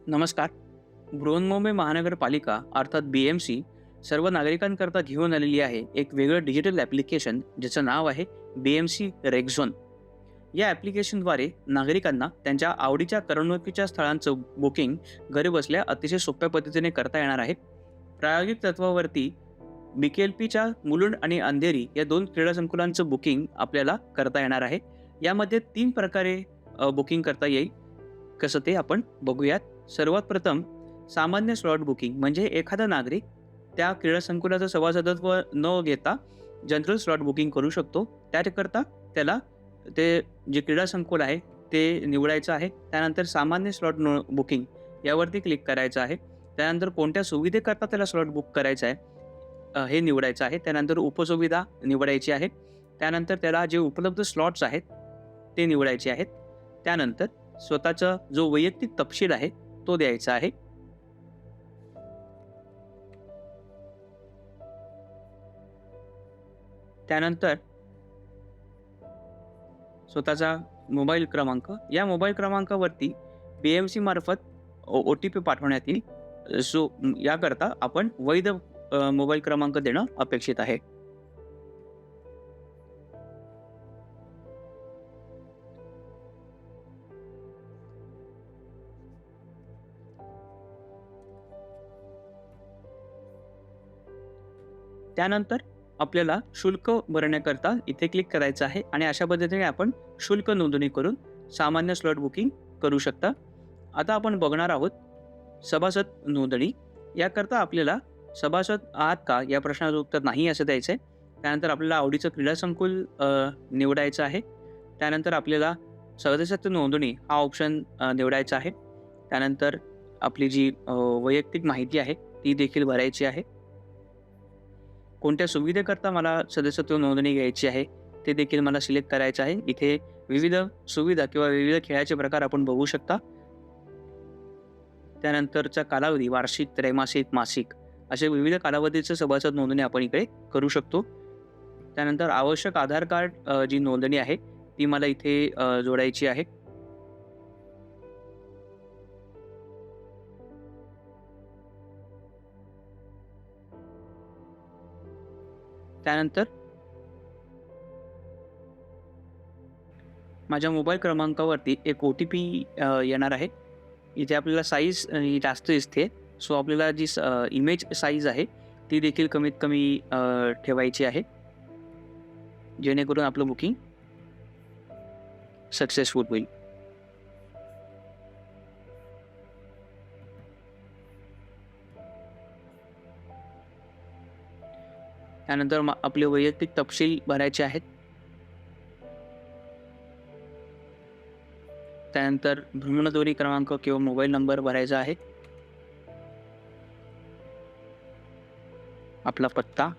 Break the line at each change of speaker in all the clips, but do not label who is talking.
नमस्कार. बृहन्मुंबई महानगरपालिका अर्थात BMC सर्व नागरिकांकरता घेऊन आलेली आहे एक वेगळं डिजिटल ॲप्लिकेशन ज्याचं नाव आहे BMC रेगझोन. या ॲप्लिकेशनद्वारे नागरिकांना त्यांच्या आवडीच्या करमणुकीच्या स्थळांचं बुकिंग घरी बसल्या अतिशय सोप्या पद्धतीने करता येणार आहे. प्रायोगिक तत्वावरती BKLPच्या मुलुंड आणि अंधेरी या 2 क्रीडा संकुलांचं बुकिंग आपल्याला करता येणार आहे. यामध्ये 3 प्रकारे बुकिंग करता येईल. कसं ते आपण बघूयात. सर्वात प्रथम सामान्य स्लॉट बुकिंग म्हणजे एखादा नागरिक त्या क्रीडा संकुलाचं सभासदत्व न घेता जनरल स्लॉट बुकिंग करू शकतो. त्याकरता त्याला ते जे क्रीडा संकुल आहे ते निवडायचं आहे. त्यानंतर सामान्य स्लॉट बुकिंग यावरती क्लिक करायचं आहे. त्यानंतर कोणत्या सुविधेकरता त्याला स्लॉट बुक करायचं आहे हे निवडायचं आहे. त्यानंतर उपसुविधा निवडायची आहे. त्यानंतर त्याला जे उपलब्ध स्लॉट्स आहेत ते निवडायचे आहेत. त्यानंतर स्वतःचा जो वैयक्तिक तपशील आहे तो द्यायचा आहे. त्यानंतर स्वतःचा मोबाईल क्रमांक, या मोबाईल क्रमांकावरती BMC मार्फत OTP पाठवण्यात येईल. याकरता आपण वैध मोबाईल क्रमांक देणं अपेक्षित आहे. त्यानंतर आपल्याला शुल्क भरण्याकरता इथे क्लिक करायचं आहे आणि अशा पद्धतीने आपण शुल्क नोंदणी करून सामान्य स्लॉट बुकिंग करू शकता. आता आपण बघणार आहोत सभासद नोंदणी. याकरता आपल्याला सभासद आहात का या प्रश्नाचं उत्तर नाही असं द्यायचं आहे. त्यानंतर आपल्याला आवडीचं क्रीडा संकुल निवडायचं आहे. त्यानंतर आपल्याला सदस्यत्व नोंदणी हा ऑप्शन निवडायचा आहे. त्यानंतर आपली जी वैयक्तिक माहिती आहे ती देखील भरायची आहे. कोणत्या सुविधेकरता मला सदस्यत्व नोंदणी घ्यायची आहे ते देखील मला सिलेक्ट करायचं आहे. इथे विविध सुविधा किंवा विविध खेळाचे प्रकार आपण बघू शकता. त्यानंतरचा कालावधी वार्षिक, त्रैमासिक, मासिक असे विविध कालावधीचं सभासद नोंदणी आपण इकडे करू शकतो. त्यानंतर आवश्यक आधार कार्ड जी नोंदणी आहे ती मला इथे जोडायची आहे. त्यानंतर माझ्या मोबाईल क्रमांकावरती एक OTP येणार आहे. इथे आपल्याला साईज जास्त दिसते. सो आपल्याला जी इमेज साईज आहे ती देखील कमीत कमी ठेवायची आहे. जेणेकरून आपलं बुकिंग सक्सेसफुल होईल. त्यानंतर आपले वैयक्तिक तपशील भरायचे आहेत. त्यानंतर भ्रमणध्वनी क्रमांक किंवा मोबाईल नंबर भरायचा आहे. आपला पत्ता,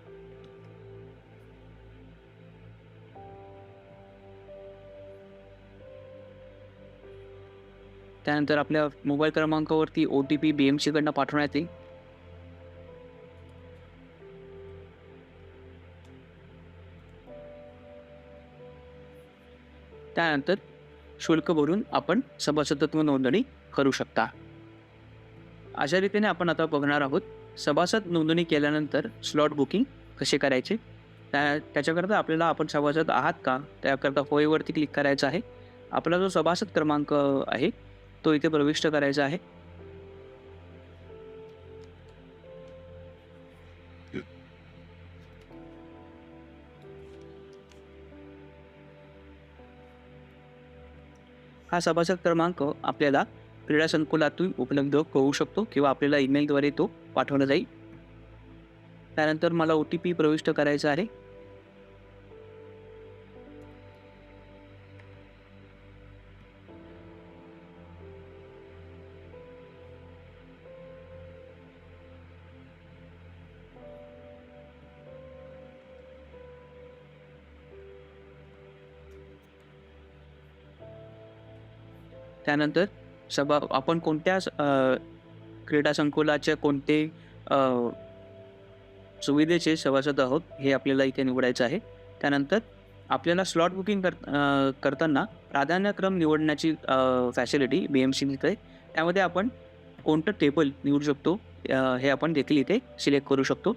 त्यानंतर आपल्या मोबाईल क्रमांकावरती OTP BMC कडनं पाठवण्यात येईल. त्यानंतर शुल्क भरून आपण सभासदत्व नोंदणी करू शकता. अशा रीतीने आपण आता बघणार आहोत सभासद नोंदणी केल्यानंतर स्लॉट बुकिंग कसे करायचे. त्याच्याकरता आपल्याला आपण सभासद आहात का त्याकरता होयवरती क्लिक करायचं आहे. आपला जो सभासद क्रमांक आहे तो इथे प्रविष्ट करायचा आहे. हा सभासद क्रमांक आपल्याला क्रीडा संकुलातून उपलब्ध होऊ शकतो किंवा आपल्याला ईमेलद्वारे तो पाठवला जाईल. त्यानंतर मला OTP प्रविष्ट करायचा आहे. त्यानंतर आपण कोणत्या क्रीडा संकुलाचे कोणते सुविधेचे सभासद आहोत हे आपल्याला इथे निवडायचं आहे. त्यानंतर आपल्याला स्लॉट बुकिंग करताना प्राधान्यक्रम निवडण्याची फॅसिलिटी BMC देते. त्यामध्ये आपण कोणतं टेबल निवडू शकतो हे आपण देखील इथे सिलेक्ट करू शकतो.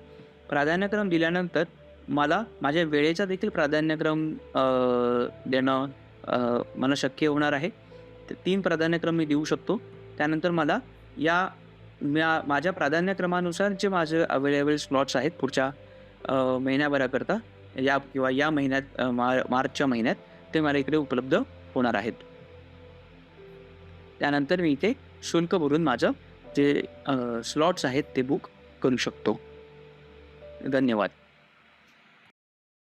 प्राधान्यक्रम दिल्यानंतर मला माझ्या वेळेचा देखील प्राधान्यक्रम देणं मला शक्य होणार आहे. 3 प्राधान्यक्रम मी देऊ शकतो. त्यानंतर मला या माझ्या प्राधान्यक्रमानुसार जे माझे अवेलेबल स्लॉट्स आहेत पुढच्या महिन्याभराकरता किंवा या महिन्यात मार्चच्या महिन्यात ते मला इकडे उपलब्ध होणार आहेत. त्यानंतर मी इथे शुल्क भरून माझं जे स्लॉट्स आहेत ते बुक करू शकतो. धन्यवाद.